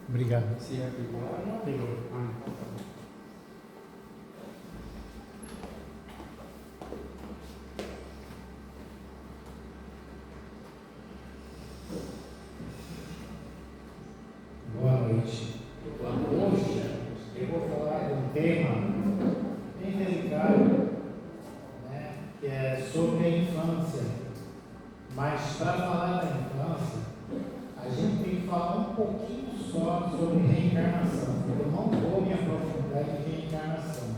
Obrigado. Se é pegou, não pegou. Boa noite. Hoje eu vou falar de um tema bem delicado, né, que é sobre a infância. Mas para falar da infância, a gente tem que falar um pouquinho só sobre reencarnação. Eu não vou me aprofundar em reencarnação,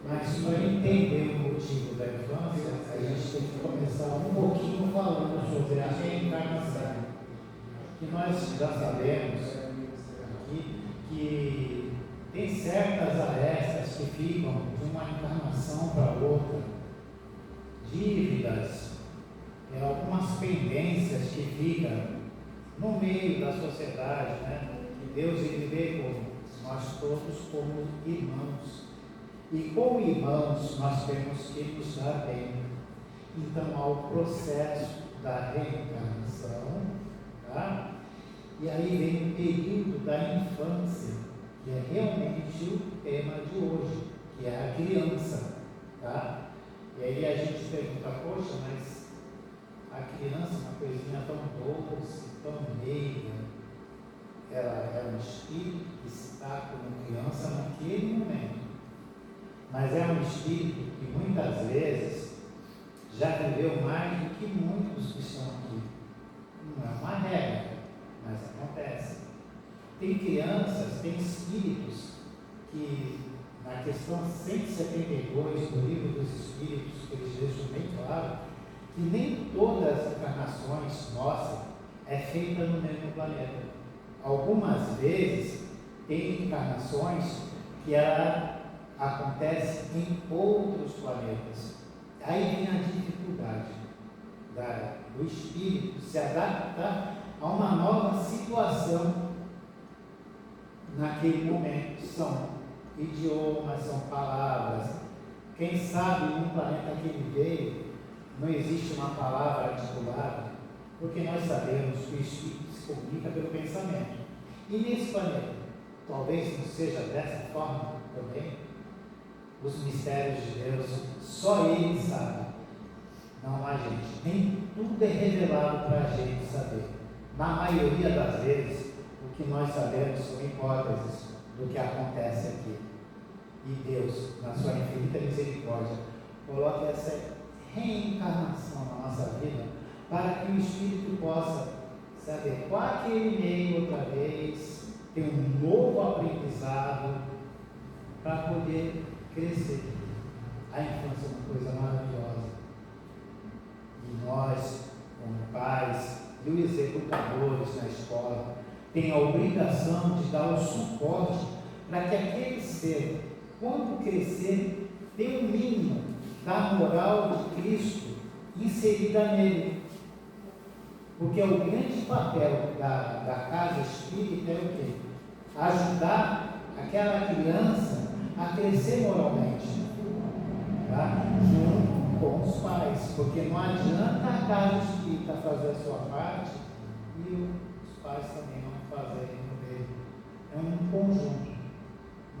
mas para entender o motivo da infância, a gente tem que começar um pouquinho falando sobre a reencarnação. Que nós já sabemos que tem certas arestas que ficam de uma encarnação para outra, dívidas, algumas pendências que ficam no meio da sociedade, né? Que Deus ele vê como nós todos como irmãos, e como irmãos nós temos que nos dar bem. Então há o processo da reencarnação, tá? E aí vem o período da infância, que é realmente o tema de hoje, que é a criança, tá? E aí a gente pergunta, poxa, mas a criança é uma coisinha tão doce, tão meiga, ela é um espírito que se está como criança naquele momento, mas é um espírito que muitas vezes já viveu mais do que muitos que estão aqui. Não é uma regra, mas acontece. Tem crianças, tem espíritos que, na questão 172 do Livro dos Espíritos, que eles deixam bem claro, que nem todas as encarnações nossas é feita no mesmo planeta. Algumas vezes tem encarnações que ela acontece em outros planetas. Aí vem a dificuldade do espírito se adaptar a uma nova situação naquele momento. São idiomas, são palavras. Quem sabe num planeta que ele veio não existe uma palavra articulada, porque nós sabemos que o espírito se comunica pelo pensamento. E nesse planeta, talvez não seja dessa forma também. Os mistérios de Deus, só Ele sabe, não a gente. Nem tudo é revelado para a gente saber. Na maioria das vezes, o que nós sabemos são hipóteses do que acontece aqui. E Deus, na sua infinita misericórdia, coloca essa reencarnação na nossa vida para que o espírito possa se adequar àquele meio outra vez, ter um novo aprendizado para poder crescer. A infância é uma coisa maravilhosa. E nós, como pais e os executadores na escola, tem a obrigação de dar o suporte para que aquele ser, quando crescer, tenha o mínimo da moral de Cristo inserida nele. Porque o grande papel da casa espírita é o quê? Ajudar aquela criança a crescer moralmente, tá? Junto com os pais, porque não adianta a casa espírita fazer a sua parte e os pais também não fazerem o dele. É um conjunto,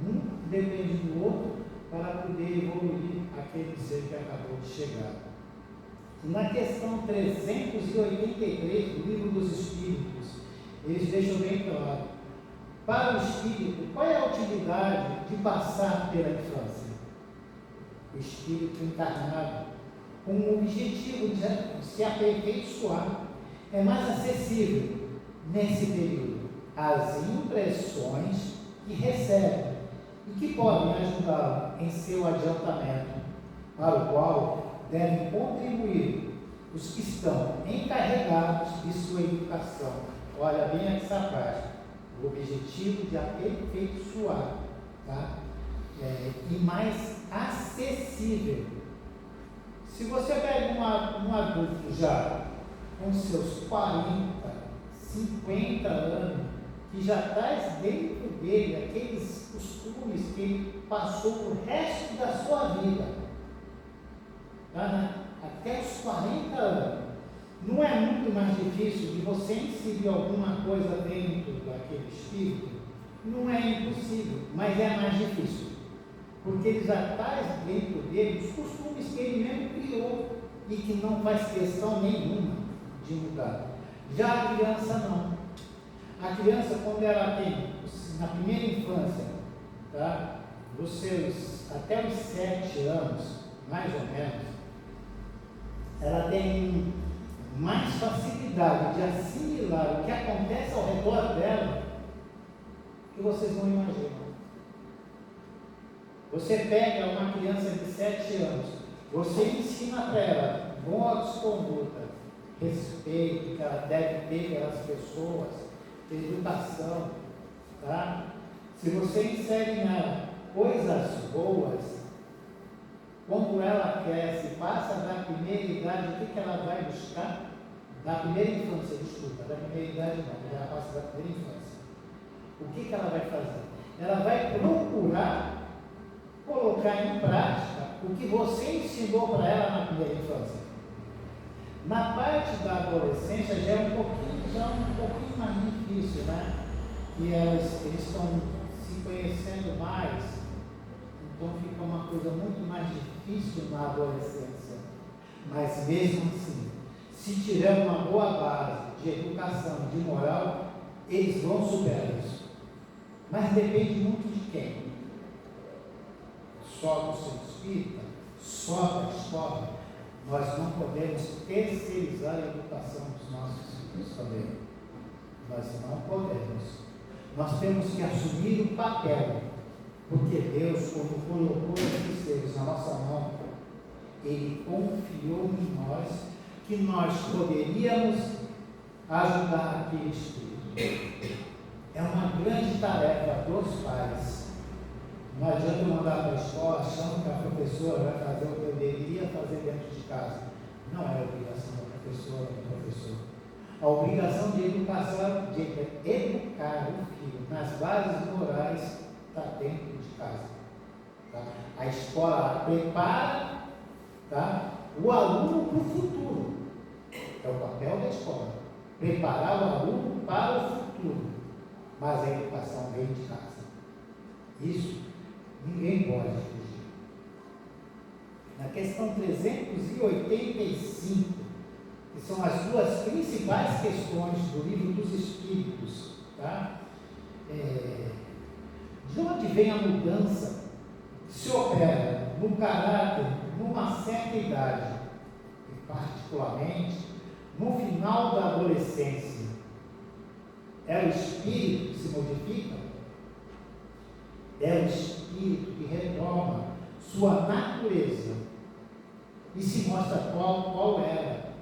um depende do outro para poder evoluir aquele ser que acabou de chegar. Na questão 383 do Livro dos Espíritos, eles deixam bem claro: para o espírito, qual é a utilidade de passar pela infância? O espírito encarnado, com o objetivo de se aperfeiçoar, é mais acessível nesse período às impressões que recebe e que podem ajudá-lo em seu adiantamento, para o qual devem contribuir os que estão encarregados de sua educação. Olha bem essa parte, o objetivo de aperfeiçoar, tá? E mais acessível. Se você pega um adulto já com seus 40, 50 anos, que já traz dentro dele aqueles costumes que ele passou o resto da sua vida, tá? Até os 40 anos, Não é muito mais difícil de você inserir alguma coisa dentro daquele espírito? Não é impossível, mas é mais difícil. Porque ele já traz dentro dele os costumes que ele mesmo criou e que não faz questão nenhuma de mudar. Já a criança não. A criança, quando ela tem, na primeira infância, tá? Até os 7 anos, mais ou menos, ela tem mais facilidade de assimilar o que acontece ao redor dela que vocês não imaginam. Você pega uma criança de 7 anos, você ensina para ela boa conduta, respeito que ela deve ter pelas pessoas, educação, tá? Se você insere nela coisas boas, quando ela cresce, passa da primeira idade, o que ela vai buscar? Da primeira infância, desculpa, da primeira idade não, ela passa da primeira infância. O que ela vai fazer? Ela vai procurar colocar em prática o que você ensinou para ela na primeira infância. Na parte da adolescência já é um pouquinho mais difícil, né? E eles estão se conhecendo mais, então fica uma coisa muito mais difícil na adolescência. Mas mesmo assim, se tiver uma boa base de educação, de moral, eles vão superar isso. Mas depende muito de quem? Só do seu espírito? Só da escola? Nós não podemos terceirizar a educação dos nossos filhos também. Nós não podemos. Nós temos que assumir o papel, porque Deus, quando colocou esses seres na nossa mão, Ele confiou em nós que nós poderíamos ajudar aquele espírito. É uma grande tarefa dos pais. Não adianta mandar para a escola achando que a professora vai fazer o que eu deveria fazer dentro de casa. Não é a obrigação da professora ou do professor. A obrigação de educação, de educar o filho nas bases morais, está dentro de casa. Tá? A escola prepara, tá, o aluno para o futuro. É o papel da escola. Preparar o aluno para o futuro. Mas a educação vem de casa. Isso ninguém pode fugir. Na questão 385, que são as duas principais questões do livro dos Espíritos, tá? De onde vem a mudança que se opera no caráter numa certa idade, e particularmente no final da adolescência? É o espírito que se modifica? É o espírito que retoma sua natureza e se mostra qual era.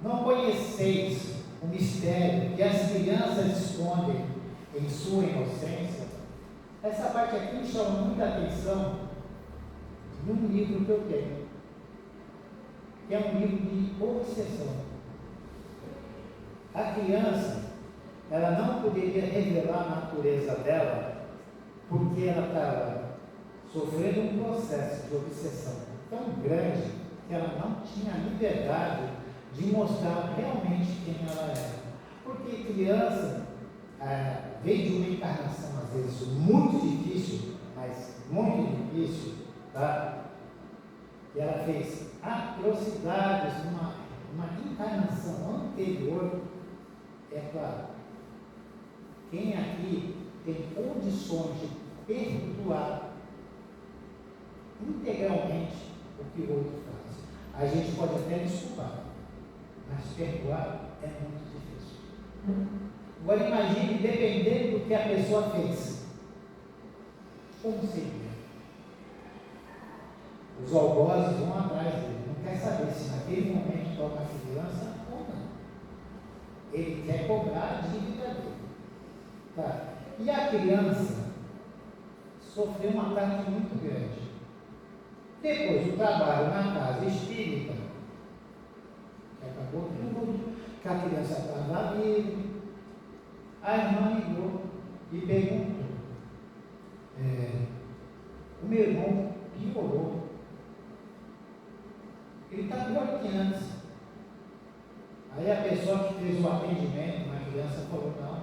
Não conheceis o mistério que as crianças escondem em sua inocência? Essa parte aqui me chama muita atenção num livro que eu tenho, que é um livro de obsessão. A criança, ela não poderia revelar a natureza dela, porque ela estava sofrendo um processo de obsessão tão grande que ela não tinha liberdade de mostrar realmente quem ela era. Porque criança vem de uma encarnação, às vezes, muito difícil, mas muito difícil, tá? E ela fez atrocidades numa encarnação anterior. É claro, quem aqui tem condições de perdoar integralmente o que o outro faz? A gente pode até desculpar, mas perdoar é muito difícil. Agora imagine, dependendo do que a pessoa fez, como seria? Os algozes vão atrás dele, não quer saber se naquele momento toca a criança ou não. Ele quer cobrar a dívida dele. Tá. E a criança sofreu um ataque muito grande. Depois do trabalho na casa espírita, que acabou tudo, que a criança estava livre, a irmã ligou e perguntou: o meu irmão piorou. Ele está pior que antes. Aí a pessoa que fez o atendimento na criança falou, não,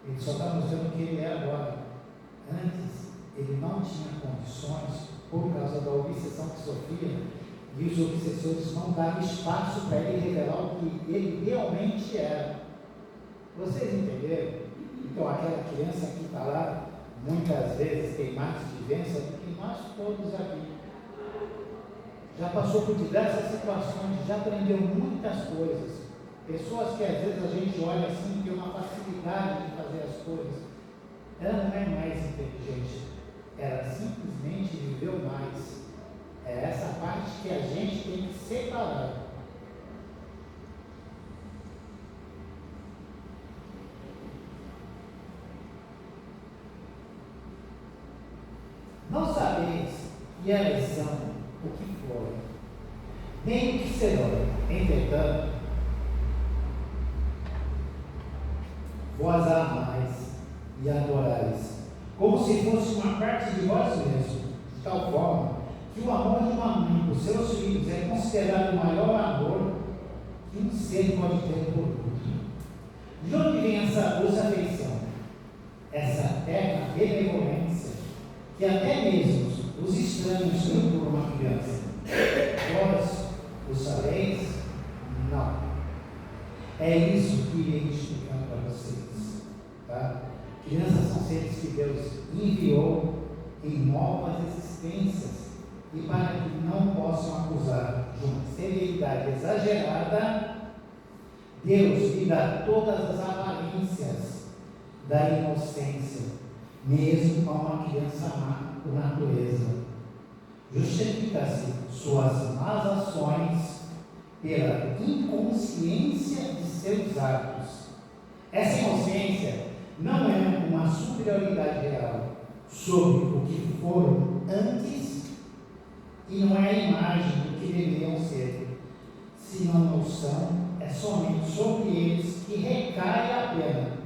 ele só está mostrando o que ele é agora. Antes, ele não tinha condições, por causa da obsessão que sofria, e os obsessores não davam espaço para ele revelar o que ele realmente era. Vocês entenderam? Então, aquela criança que está lá, muitas vezes tem mais vivência do que nós todos aqui. Já passou por diversas situações, já aprendeu muitas coisas. Pessoas que às vezes a gente olha assim, tem uma facilidade de fazer as coisas. Ela não é mais inteligente, ela simplesmente viveu mais. É essa parte que a gente tem que separar. Não sabeis que elas são o que foram, nem o que serão. Entretanto, vós amais e adorais, como se fosse uma parte de vós mesmos, de tal forma que o amor de uma mãe por seus filhos é considerado o maior amor que um ser pode ter por outro. De onde vem essa afeição? Essa terna benevolência que até mesmo os estranhos têm por uma criança. Vós o sabeis? Não. É isso que irei explicar para vocês. Tá? Crianças são seres que Deus enviou em novas existências e para que não possam acusar de uma severidade exagerada, Deus lhe dá todas as aparências da inocência, mesmo a uma criança má por natureza. Justifica-se suas más ações pela inconsciência de seus atos. Essa inocência não é uma superioridade real sobre o que foram antes e não é a imagem do que deveriam ser. Se não são, é somente sobre eles que recai a pena.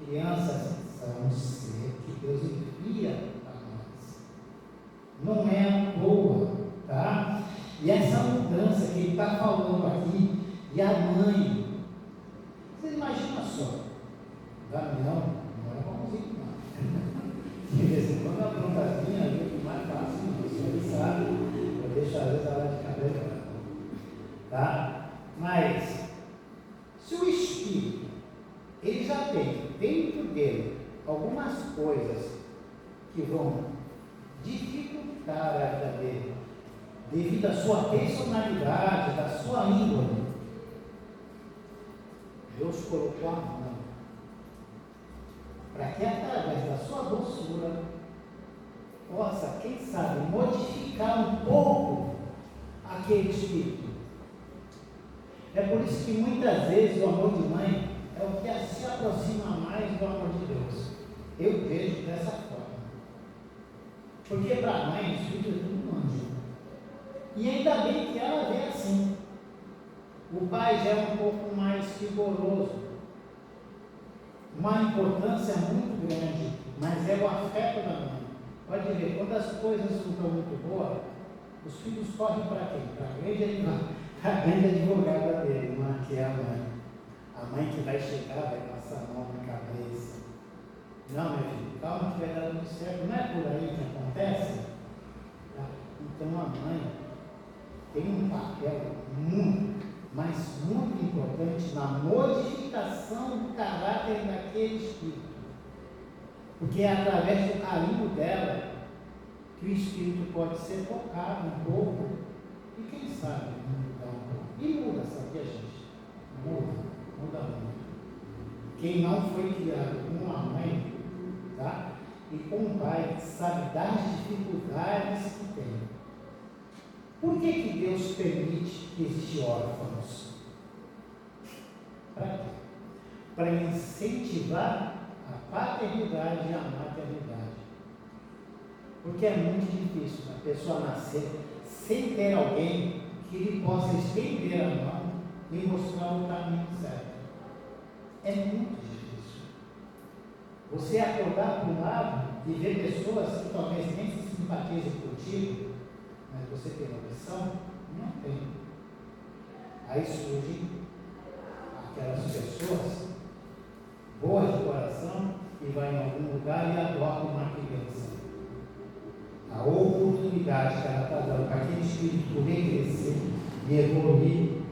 Crianças são um ser que Deus envia a nós. Não é à toa, tá? E essa mudança que ele está falando aqui, e a mãe, você imagina só, Damião, não era bonzinho, não. De vez em quando a prontazinha ali, que mais fácil, você sabe, eu deixo às vezes ela de cabelo branco, tá? Mas, se o Espírito, ele já tem dentro dele algumas coisas que vão dificultar a vida dele, devido à sua personalidade, da sua índole, Deus colocou a mão para que através da sua doçura possa, quem sabe, modificar um pouco aquele espírito. É por isso que muitas vezes o amor de mãe é o que se aproxima mais do amor de Deus. Eu vejo dessa forma. Porque para a mãe, os filhos é tudo um anjo. E ainda bem que ela vê assim. O pai já é um pouco mais rigoroso. Uma importância muito grande, mas é o afeto da mãe. Pode ver, quando as coisas não estão muito boas, os filhos correm para quem? Para a grande advogada dele, que é a mãe. A mãe que vai chegar, vai passar a mão na cabeça. Não, meu filho, calma que vai dar tudo certo. Não é por aí que acontece? Tá? Então a mãe tem um papel muito, mas muito importante na modificação do caráter daquele espírito. Porque é através do carinho dela que o espírito pode ser tocado um pouco e quem sabe mudar um pouco. E muda, sabia, gente? Muda muito. Quem não foi criado com uma mãe, tá? E com um pai, sabe das dificuldades que tem. Por que Deus permite que existam órfãos? Para quê? Para incentivar a paternidade e a maternidade. Porque é muito difícil a pessoa nascer sem ter alguém que lhe possa estender a mão e mostrar o caminho certo. É muito difícil. Você acordar para um lado e ver pessoas que talvez nem se simpatizem contigo, mas você tem uma opção? Não tem. Aí surge aquelas pessoas boas de coração e vai em algum lugar e adota uma criança. A oportunidade que ela está dando para aquele espírito poder crescer e evoluir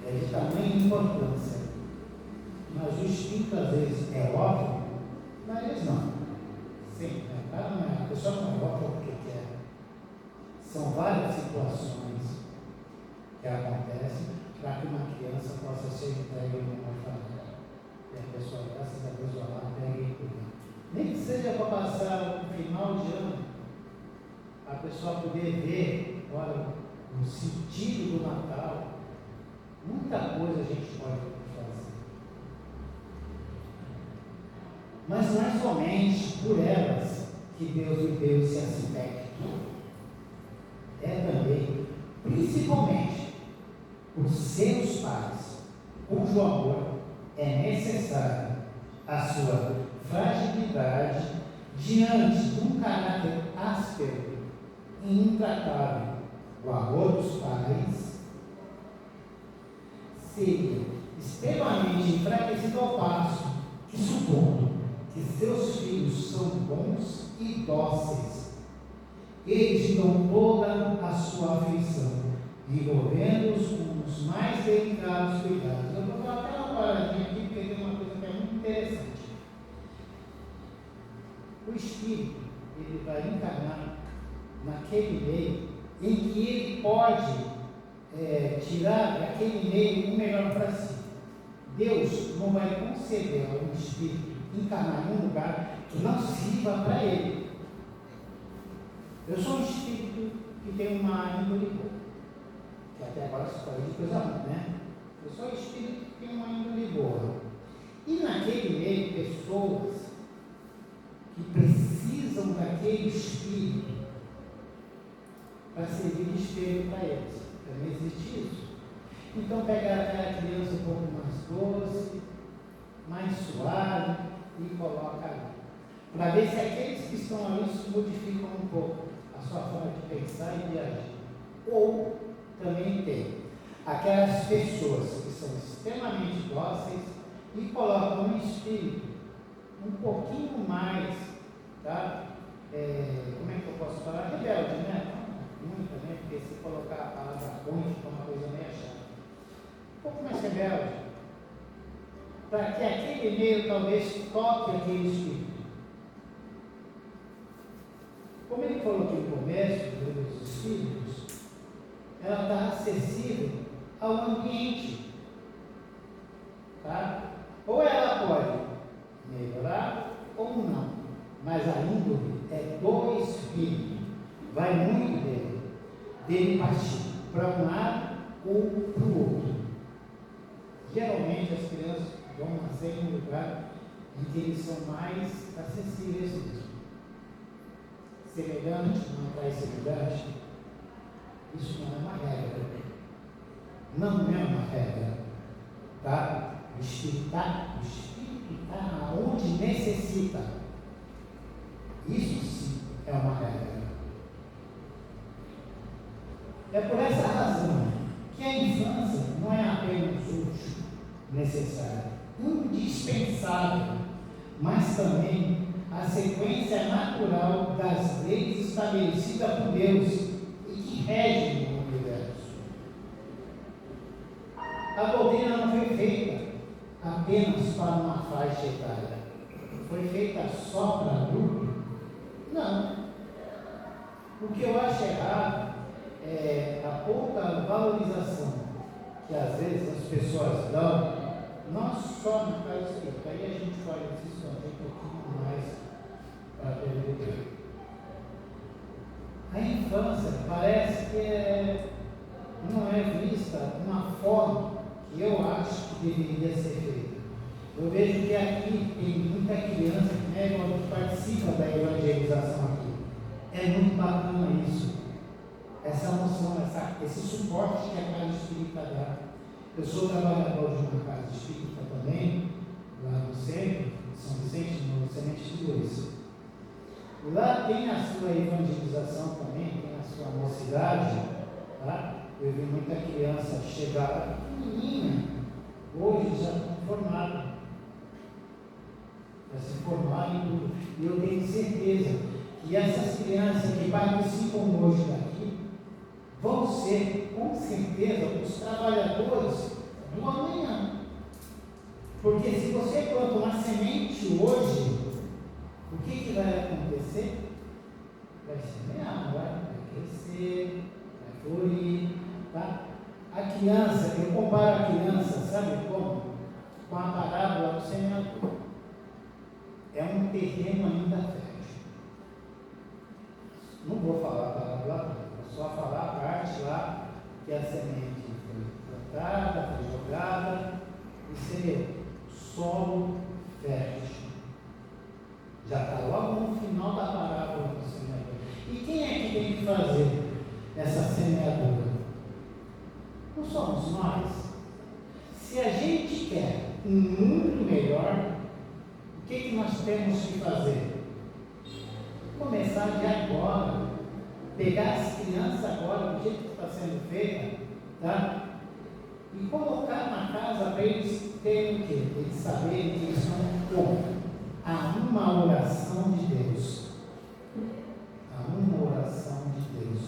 é de tamanha importância. Mas o espírito às vezes é óbvio, mas eles não. Sim, a pessoa não é óbvia porque quer. São várias situações que acontecem para que uma criança possa ser entregue em uma família. E a pessoa, graças a Deus, vai lá, pega e cuida. Nem que seja para passar o final de ano, a pessoa poder ver, olha, o sentido do Natal. Muita coisa a gente pode fazer. Mas não é somente por elas que Deus lhe deu esse aspecto. É também, principalmente, por seus pais, cujo amor é necessário a sua fragilidade diante de um caráter áspero e intratável. O amor dos pais seria extremamente enfraquecido ao passo que, supondo que seus filhos são bons e dóceis, eles dão toda a sua afeição, envolvendo-os com os mais delicados cuidados. Eu vou dar até uma paradinha aqui, porque tem uma coisa que é muito interessante. O Espírito, ele vai encarnar naquele meio em que ele pode tirar daquele meio o melhor para si. Deus não vai conceder a um Espírito encarnar em um lugar que não sirva para ele. Eu sou um Espírito que tem uma índole boa, que até agora se fala de coisa ruim, né? Eu sou um Espírito que tem uma índole boa. E naquele meio, pessoas que precisam daquele Espírito para servir de espelho para eles. Também existe isso. Então, pegar aquela criança um pouco mais doce, mais suave e coloca ali. Para ver se aqueles que estão ali se modificam um pouco a sua forma de pensar e de agir. Ou também tem aquelas pessoas que são extremamente dóceis e colocam um espírito um pouquinho mais, tá? Como é que eu posso falar? Rebelde, né? Muito, né? Porque se colocar a palavra ruim fica uma coisa meio chata. Um pouco mais rebelde. Para que aquele meio talvez toque aquele espírito. Como ele falou aqui no começo, dos espíritos, ela está acessível ao ambiente. Tá? Ou ela pode melhorar ou não. Mas a índole é do espírito. Vai muito dele partir para um lado ou para o outro. Geralmente as crianças vão nascer em um lugar em que eles são mais acessíveis mesmo. Semelhante não traz semelhante, isso não é uma regra. Não é uma regra. Tá? O Espírito está onde necessita. Isso sim é uma regra. É por essa razão que a infância não é apenas útil, necessária, indispensável, mas também a sequência natural das leis estabelecidas por Deus e que regem o universo. A doutrina não foi feita apenas para uma faixa etária. Foi feita só para adulto? Não. O que eu acho errado é a pouca valorização que às vezes as pessoas dão, não só no caso espírita, aí a gente pode se esconder um pouquinho mais para perder. A infância parece que não é vista de uma forma que eu acho que deveria ser feita. Eu vejo que aqui tem muita criança que participa da evangelização aqui. É muito bacana isso. Essa noção, esse suporte que a casa espírita dá. Eu sou trabalhador de uma casa espírita também, lá no centro, São Vicente, no Semente de Luz. Lá tem a sua evangelização também, tem a sua mocidade. Tá? Eu vi muita criança chegar pequenininha, hoje já estão formados. Já se formaram em tudo. E eu tenho certeza que essas crianças que participam hoje daqui vão ser, com certeza, os trabalhadores do amanhã. Porque se você planta uma semente hoje, o que vai acontecer? Vai semear, vai crescer, vai florir, tá? A criança, eu comparo a criança, sabe como? Com a parábola do semeador. É um terreno ainda fértil. Não vou falar a parábola, vou só falar a parte lá que a semente foi plantada, foi jogada e semeou. Solo fértil. Já está logo no final da parábola do semeador. E quem é que tem que fazer essa semeadura? Não somos nós. Se a gente quer um mundo melhor, o que nós temos que fazer? Começar de agora, pegar as crianças agora, do jeito que está sendo feita, tá? E colocar na casa para eles terem o quê? Eles saberem que eles estão como? A uma oração de Deus. A uma oração de Deus.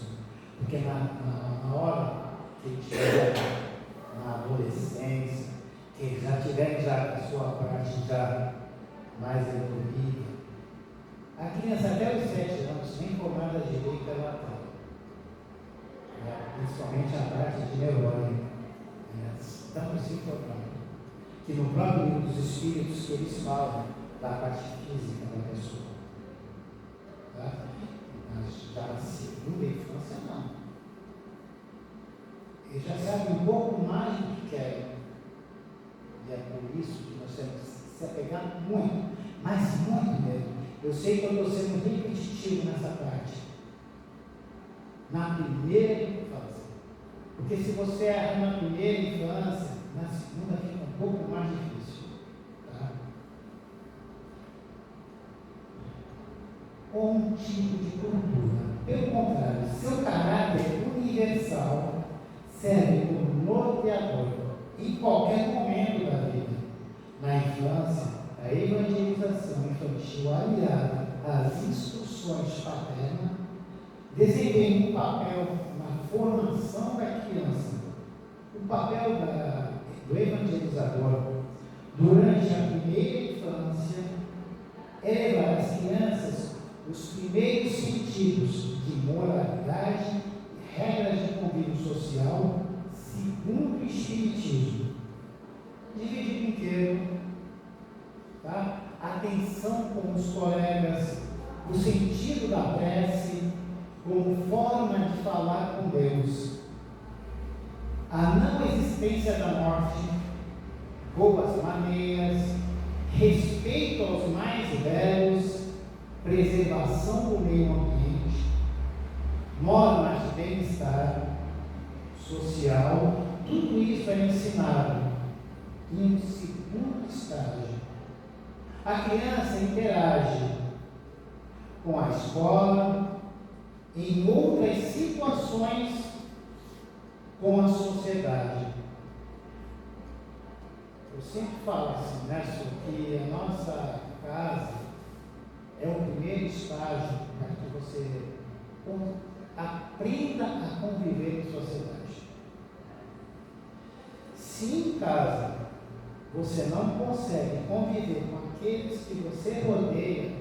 Porque na hora que estiver na adolescência, que já tiver já a sua parte já mais evoluída, a criança até os 7 anos, nem formada direito ela está. Principalmente a parte de neurônio. Estamos se informando que no próprio livro dos Espíritos que eles falam da parte física da pessoa, tá? Mas já na segunda infância não. Eles já sabem um pouco mais do que querem. E é por isso que nós temos que se apegar muito, mas muito mesmo. Eu sei que eu estou sendo repetitivo nessa parte. Na primeira infância. Porque se você erra na primeira infância, na segunda fica um pouco mais difícil. Tá? Ou um tipo de cultura. Pelo contrário, seu caráter universal serve como norteador em qualquer momento da vida. Na infância, a evangelização infantil aliada às instruções paternas desempenha um papel na formação da criança. O papel do evangelizador durante a primeira infância é levar às crianças os primeiros sentidos de moralidade e regras de convívio social segundo o Espiritismo. Dividir brinquedo, tá? Atenção com os colegas, o sentido da prece como forma de falar com Deus, a não existência da morte, boas maneiras, respeito aos mais velhos, preservação do meio ambiente, normas de bem-estar social, tudo isso é ensinado em um segundo estágio. A criança interage com a escola, em outras situações com a sociedade. Eu sempre falo assim, né, que a nossa casa é o primeiro estágio para que você aprenda a conviver em sociedade. Se em casa você não consegue conviver com aqueles que você rodeia,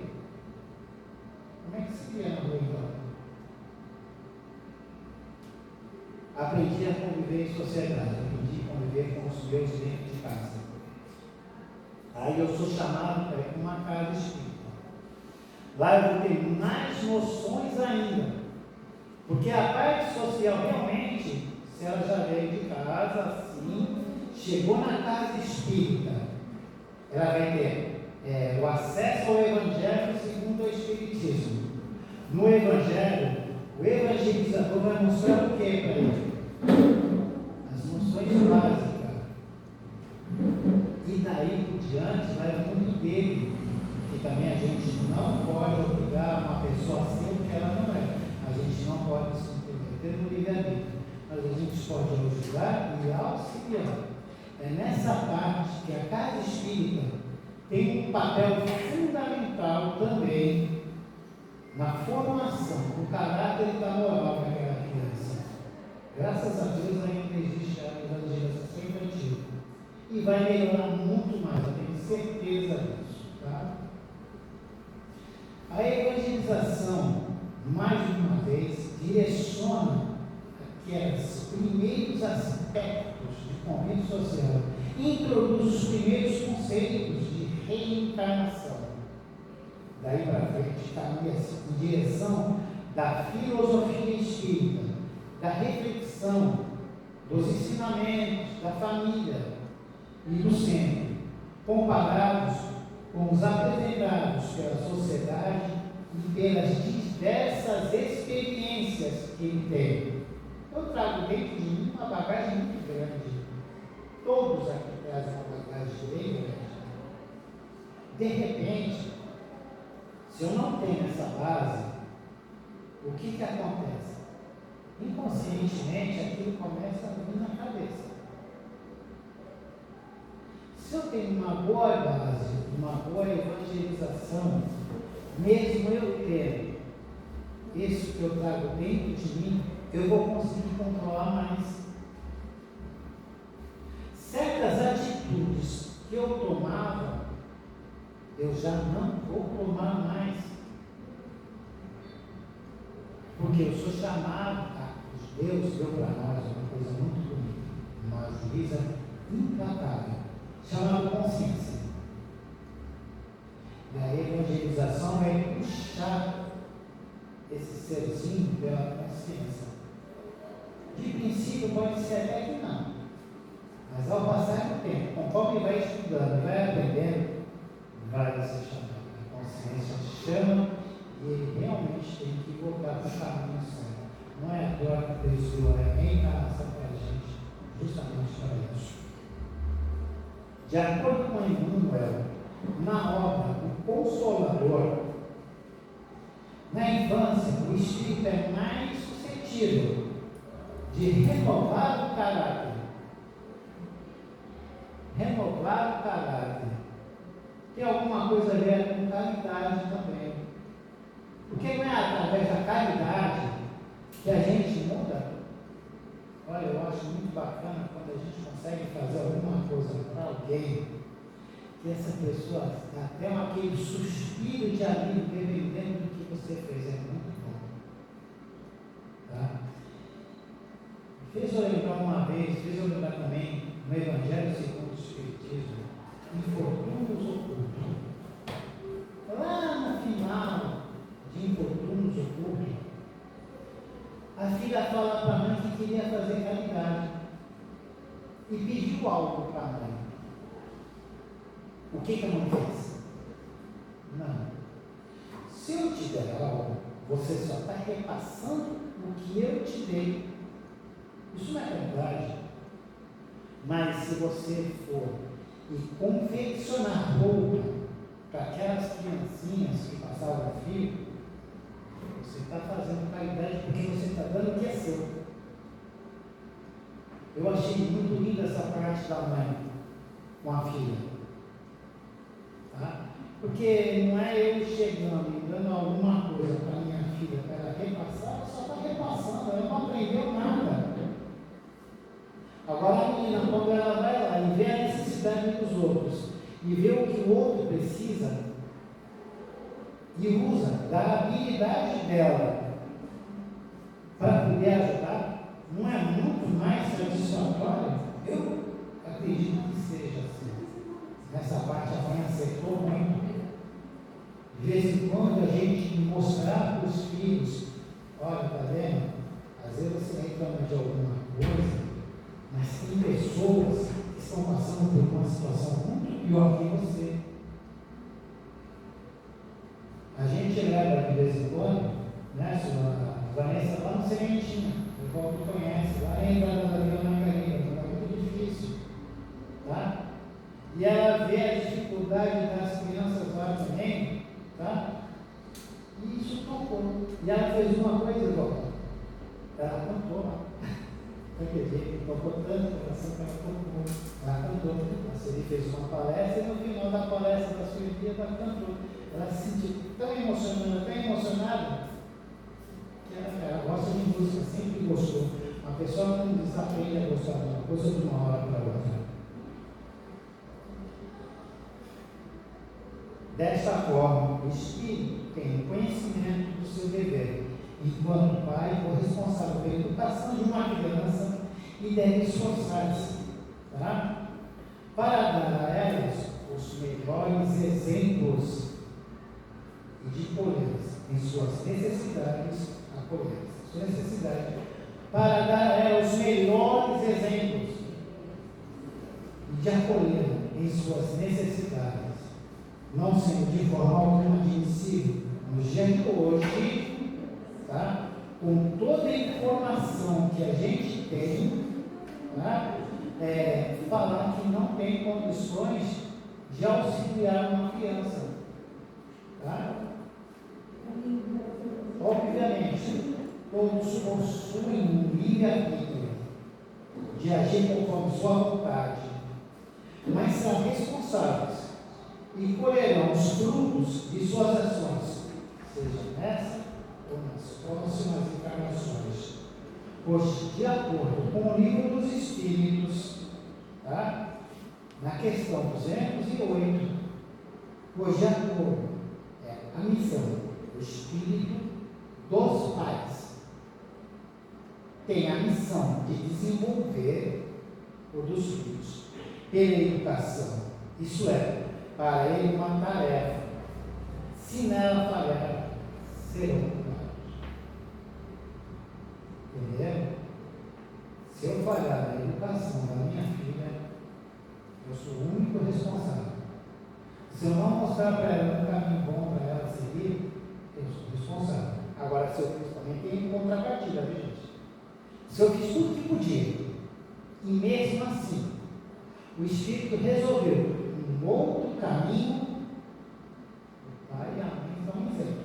como é que se cria na rua então? Aprendi a conviver em sociedade, aprendi a conviver com os meus dentro de casa. Aí eu sou chamado para ir para uma casa espírita. Lá eu vou ter mais noções ainda, porque a parte social realmente, se ela já veio de casa assim, chegou na casa espírita, ela vai ter o acesso ao Evangelho segundo o Espiritismo. No Evangelho, o evangelizador vai mostrar o que para ele? As noções básicas. E daí por diante vai muito dele, que também a gente não pode obrigar uma pessoa a ser o que ela não é. A gente não pode se meter no livre-arbítrio, mas a gente pode ajudar e auxiliar. É nessa parte que a casa espírita tem um papel fundamental também na formação do caráter e da moral daquela criança. Graças a Deus ainda existe a evangelização infantil. E vai melhorar muito mais, eu tenho certeza disso. Tá? A evangelização, mais uma vez, direciona aqueles primeiros aspectos de convívio social, introduz os primeiros conceitos de reencarnação. Daí para frente, caminha em direção da filosofia espírita, da reflexão, dos ensinamentos, da família e do centro, comparados com os apresentados pela sociedade e pelas diversas experiências que ele tem. Eu trago dentro de mim uma bagagem muito grande. Todos aqui trazem uma bagagem bem grande. De repente, se eu não tenho essa base, o que acontece? Inconscientemente, aquilo começa a vir na cabeça. Se eu tenho uma boa base, uma boa evangelização, mesmo eu tendo isso que eu trago dentro de mim, eu vou conseguir controlar mais. Certas atitudes que eu tomava, eu já não vou tomar mais. Porque eu sou chamado, Deus deu para nós uma coisa muito bonita, uma juíza implacável, chamada consciência. E a evangelização é puxar esse serzinho pela consciência. De princípio pode ser até que não, mas ao passar do tempo, conforme vai estudando, vai aprendendo, vai ser chamado. A consciência chama e ele realmente tem que voltar para o caminho certo. Não é agora que Deus deu a reencarnação para a gente, justamente para isso. De acordo com Emmanuel, na obra O Consolador, na infância, o espírito é mais suscetível de renovar o caráter. Renovar o caráter. Tem alguma coisa a ver com caridade também. Porque não é através da caridade que a gente muda. Olha, eu acho muito bacana quando a gente consegue fazer alguma coisa para alguém, que essa pessoa dá até aquele suspiro de alívio dependendo do que você fez. É muito bom. Tá? Fez eu lembrar uma vez, fez eu lembrar também no Evangelho segundo o Espiritismo, infortúnios ocultos. Lá no final de infortúnios ocultos, a filha fala para a mãe que queria fazer caridade e pediu algo para a mãe. O que a mãe fez? Não. Se eu te der algo, você só está repassando o que eu te dei. Isso não é verdade. Mas se você for e confeccionar roupa para aquelas criancinhas que passavam frio, você está fazendo caridade porque você está dando o que é seu. Eu achei muito linda essa parte da mãe com a filha. Tá? Porque não é eu chegando e dando alguma coisa para minha filha para ela repassar, ela só está repassando, ela não aprendeu nada. Agora a menina, quando ela vai lá e vê a necessidade dos outros, e vê o que o outro precisa, e usa da habilidade dela para poder ajudar, não é muito mais satisfatório? Eu acredito que seja assim. Nessa parte a mãe acertou muito. De vez em quando a gente mostrar para os filhos, olha, está vendo? Às vezes você reclama de alguma coisa, mas tem pessoas que estão passando por uma situação muito pior que você. A gente leva de vez em quando, né, a Vanessa lá no Sementinha, o qual tu conhece, lá em entrada da Vila Margarida, é muito difícil, tá? E ela vê a dificuldade das crianças lá também, tá? E isso tocou. E ela fez uma coisa igual. Ela cantou lá. que tocou tanto o coração que ela cantou. A Celi fez uma palestra e no final da palestra da sua dia ela cantou. Ela se sentiu tão emocionada, que ela gosta de música, sempre gostou. A pessoa não desaprende a gostar de uma coisa de uma hora para outra. Desta forma, o Espírito tem conhecimento do seu dever, enquanto pai ou responsável pela educação de uma criança, e deve esforçar-se, tá? Para dar a elas os melhores exemplos e de acolhê-las em suas necessidades, para dar a elas os melhores exemplos e de acolhê-las em suas necessidades, não sendo de forma alguma admissível no dia de hoje, tá? Com toda a informação que a gente tem, tá? Falar que não tem condições de auxiliar uma criança, tá? Obviamente, todos possuem um livre-arbítrio de agir conforme sua vontade, mas são responsáveis e colherão os frutos de suas ações, seja nessa ou nas próximas encarnações, pois, de acordo com o livro dos Espíritos, tá? Na questão 208, pois de acordo a missão do Espírito dos pais tem a missão de desenvolver o dos filhos pela educação, isso é, para ele uma tarefa. Se nela falhar, serão culpados. Entendeu? Se eu falhar na educação da minha filha, eu sou o único responsável. Se eu não mostrar para ela um caminho bom para ela seguir, eu sou responsável. Agora, se eu fiz também, tem contrapartida, viu, gente? Se eu fiz tudo que podia, e mesmo assim, o Espírito resolveu um outro caminho, o pai e a mãe estão dizendo.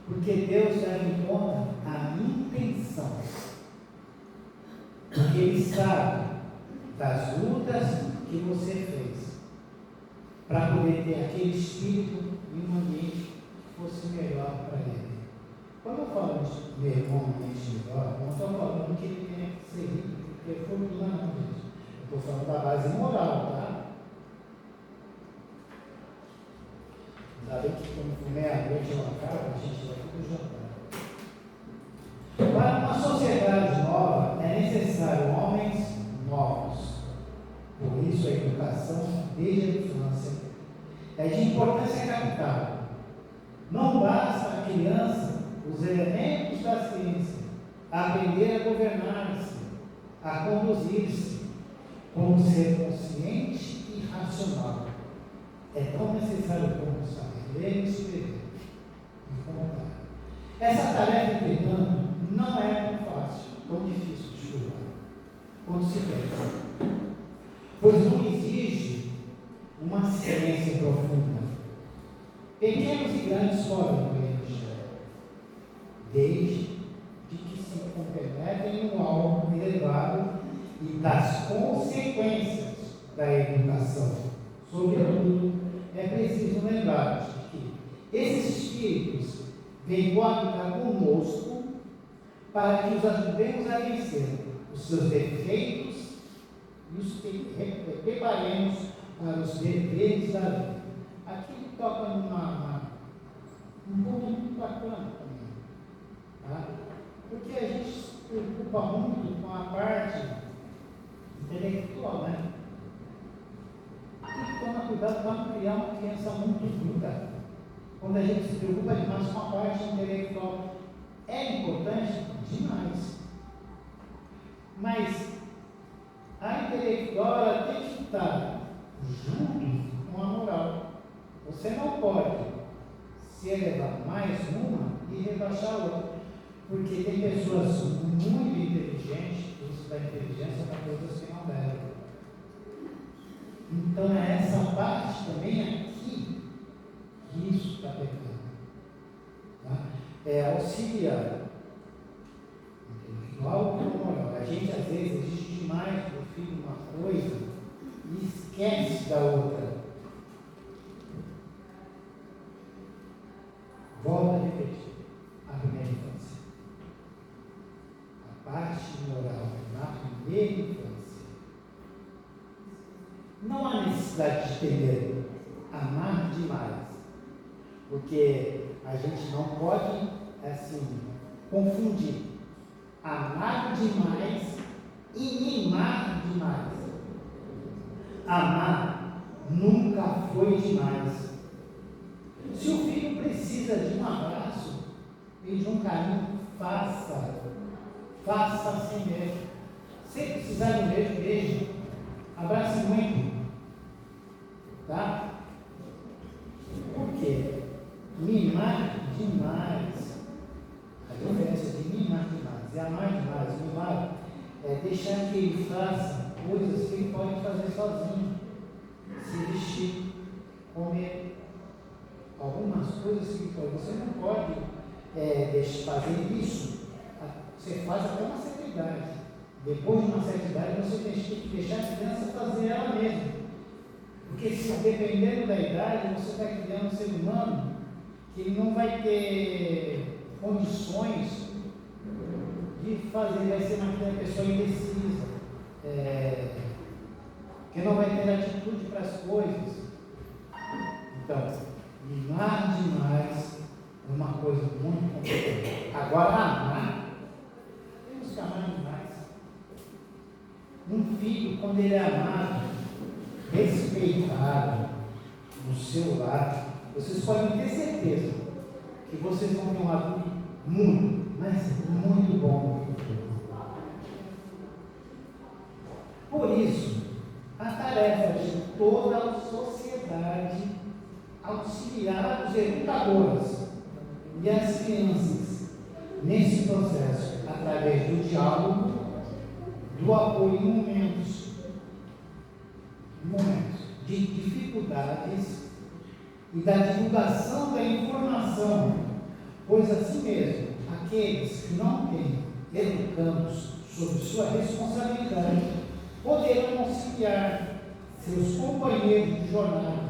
Porque Deus leva em conta a intenção. Porque Ele sabe das lutas que você fez para poder ter aquele espírito em um ambiente que fosse melhor para ele. Quando eu falo de meu irmão um ambiente melhor, não estou falando que ele tenha que ser rico, ter fortuna, não, gente. Eu estou falando da base moral, tá? Ainda bem que quando meia-noite eu acabo, a gente vai tudo jantar. Para uma sociedade nova, é necessário homens novos. Por isso, a educação, desde a infância, é de importância capital. Não basta a criança os elementos da ciência, aprender a governar-se, a conduzir-se, como ser consciente e racional. É tão necessário como saber ler e escrever e contar. Essa tarefa, entretanto, não é tão fácil, tão difícil de estudar, quando se pensa, pois não exige uma ciência profunda. Pequenos e grandes podem aprender, desde que se compenetrem no algo elevado e das consequências da educação. Sobretudo, é preciso lembrar de que esses espíritos vêm coabitar conosco para que os ajudemos a vencer os seus defeitos e os preparemos para os deveres da vida. Aqui ele toca um ponto muito bacana também, tá? Porque a gente se preocupa muito com a parte intelectual, né? Tem que tomar cuidado para não criar uma criança muito bruta. Quando a gente se preocupa demais com a parte intelectual, é importante demais. Mas a intelectual ela tem que estar junto com a moral. Você não pode se elevar mais uma e rebaixar a outra. Porque tem pessoas muito inteligentes que usam da inteligência para coisas que não devem. Então é essa parte também aqui que isso está pegando. Tá? É auxiliar intelectual e moral. A gente às vezes coisa e esquece da outra. Volto a repetir, a primeira infância. A parte moral na primeira infância. Não há necessidade de temer, amar demais, porque a gente não pode, assim, confundir amar demais e mimar demais. Amar nunca foi demais. Se o filho precisa de um abraço e de um carinho, faça assim mesmo. Se precisar de um beijo, beijo. Abrace muito. Tá? Por quê? Mimar demais. A diferença de mimar demais e amar demais. Mimar é deixar que ele faça coisas que ele pode fazer sozinho. Se vestir, comer. Algumas coisas que você não pode fazer isso. Você faz até uma certa idade. Depois de uma certa idade, você tem que deixar a criança fazer ela mesma. Porque se dependendo da idade, você está criando um ser humano que ele não vai ter condições de fazer, vai ser uma pessoa indecisa, que não vai ter atitude para as coisas. Então, mimar demais é uma coisa muito complicada. Agora, amar, temos que amar demais. Um filho, quando ele é amado, respeitado no seu lar, vocês podem ter certeza que vocês vão ter um adulto muito, mas muito bom. Por isso, a tarefa de toda a sociedade auxiliar os educadores e as crianças nesse processo, através do diálogo, do apoio em momentos de dificuldades e da divulgação da informação, pois assim mesmo, aqueles que não têm educandos sob sua responsabilidade poderão auxiliar seus companheiros de jornada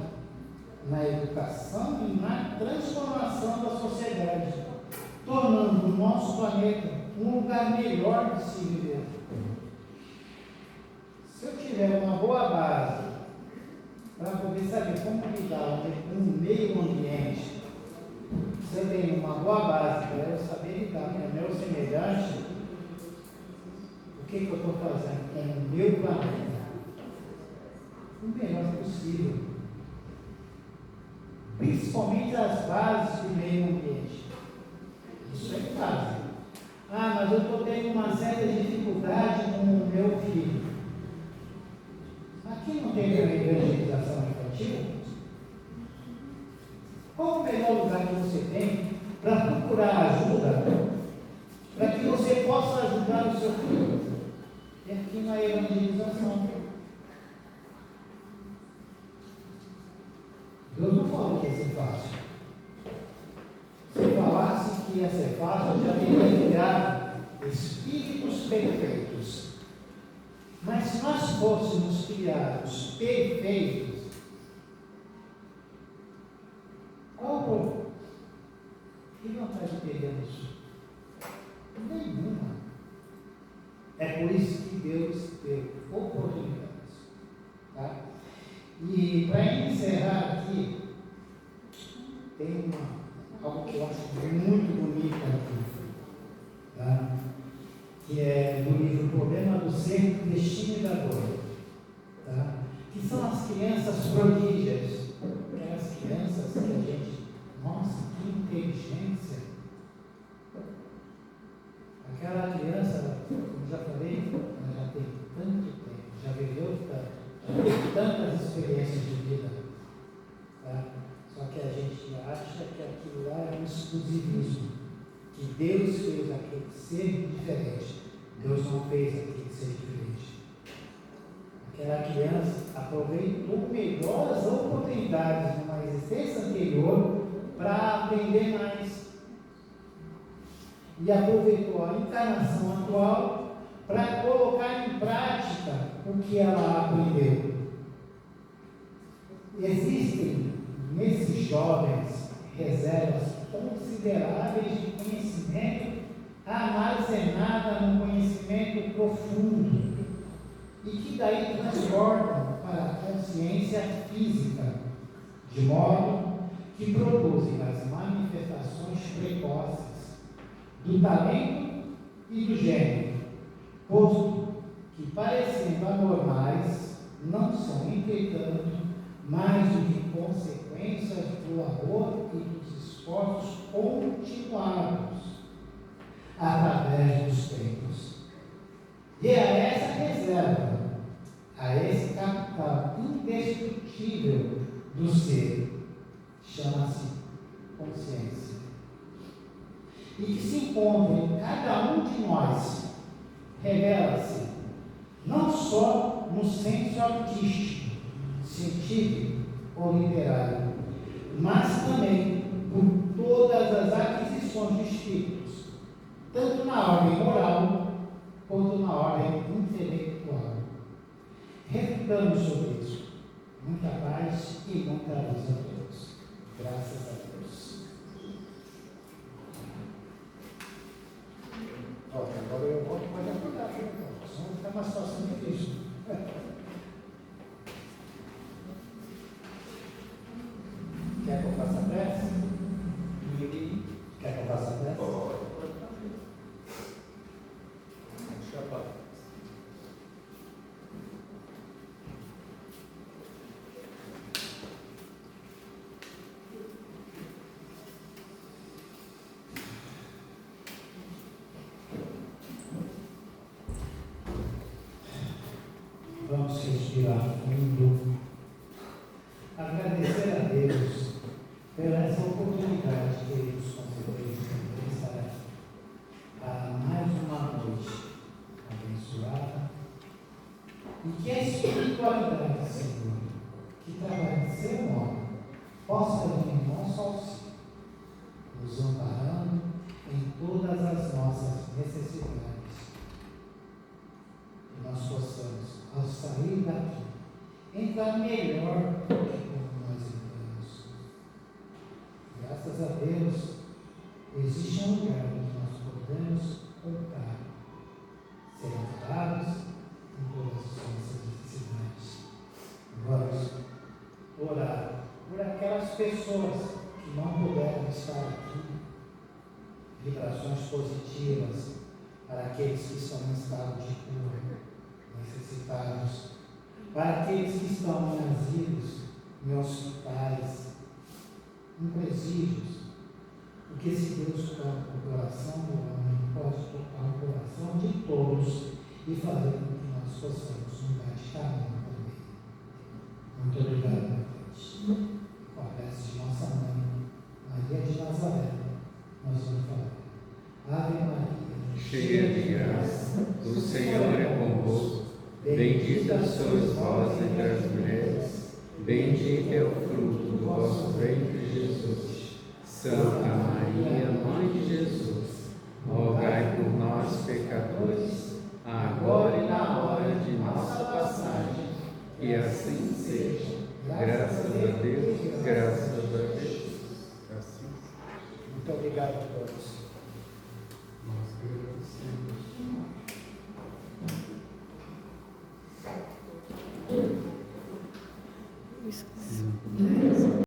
na educação e na transformação da sociedade, tornando o nosso planeta um lugar melhor de se viver. Se eu tiver uma boa base para poder saber como lidar com o meio ambiente, se eu tenho uma boa base para eu saber lidar com o meu semelhante, o que eu estou fazendo com o meu planeta? O melhor possível. Principalmente as bases do meio ambiente. Isso é básico. Mas eu estou tendo uma certa dificuldade com o meu filho. Aqui não tem evangelização infantil? Qual o melhor lugar que você tem para procurar ajuda, para que você possa ajudar o seu filho? E aqui na evangelização. Deus não falou que ia ser fácil. Se falasse que ia ser fácil, eu já teria criado espíritos perfeitos. Mas se nós fôssemos criados perfeitos, qual que vontade teríamos? Nenhuma. É por isso que Deus deu oportunidades. Tá? E para encerrar aqui, tem algo que eu acho muito bonito aqui. Tá? Que é do livro O Problema do Ser, Destino e da Dor, tá? Que são as crianças prodígias, aquelas crianças que a gente, nossa, que inteligência, aquela criança, como já falei, ela já tem tanto tempo, já viveu, já teve tantas experiências de vida, tá? Só que a gente acha que aquilo lá é um exclusivismo, que Deus fez aquele ser diferente. Deus não fez aquele ser diferente. Aquela criança aproveitou melhor as oportunidades numa existência anterior para aprender mais. E aproveitou a encarnação atual para colocar em prática o que ela aprendeu. Existem nesses jovens reservas consideráveis de conhecimento armazenada no conhecimento profundo e que daí transbordam para a consciência física, de modo que produzem as manifestações precoces do talento e do gênio, posto que, parecendo anormais, não são, entretanto, mais do que consequências do labor e dos esforços continuados através dos tempos. E é a essa reserva, a esse capital indestrutível do ser, chama-se consciência, e que se encontra em cada um de nós, revela-se não só no senso artístico, científico ou literário, mas também por todas as aquisições de espíritos, tanto na ordem moral quanto na ordem intelectual. Refutamos sobre isso. Muita paz e muita luz a todos. Graças a Deus. Agora eu volto, pode acordar, senão fica uma situação difícil. Quer que eu faça a prece? Quer que eu faça a prece? Vamos respirar fundo, agradecer a Deus pela essa oportunidade que Ele nos concedeu de estar aqui para mais uma noite abençoada e que a espiritualidade, Senhor, que trabalha em seu nome, possa vir em nosso auxílio, nos amparando em todas as nossas necessidades, e nós possamos, ao sair daqui, entrar melhor do que como nós entramos. Graças a Deus, existe um lugar onde nós podemos contar, ser ajudados em todas as nossas necessidades. Vamos orar por aquelas pessoas que não puderam estar aqui, vibrações positivas para aqueles que estão em estado de cura, necessitados, para aqueles que estão em asilos, em hospitais, em presídios, porque se Deus toca o coração do homem, pode tocar o coração de todos e fazer com que nós possamos mudar de caminho também. Muito obrigado, meu Deus. Com a prece de nossa mãe, Maria de Nazaré, nós vamos falar. Ave Maria, cheia de graça, o Senhor é convosco. Bendita sois vós entre as mulheres, bendito é o fruto do vosso ventre, Jesus. Santa Maria, Mãe de Jesus, rogai por nós, pecadores, agora e na hora de nossa passagem. Que assim seja. Graças a Deus, graças a Deus. muito obrigado.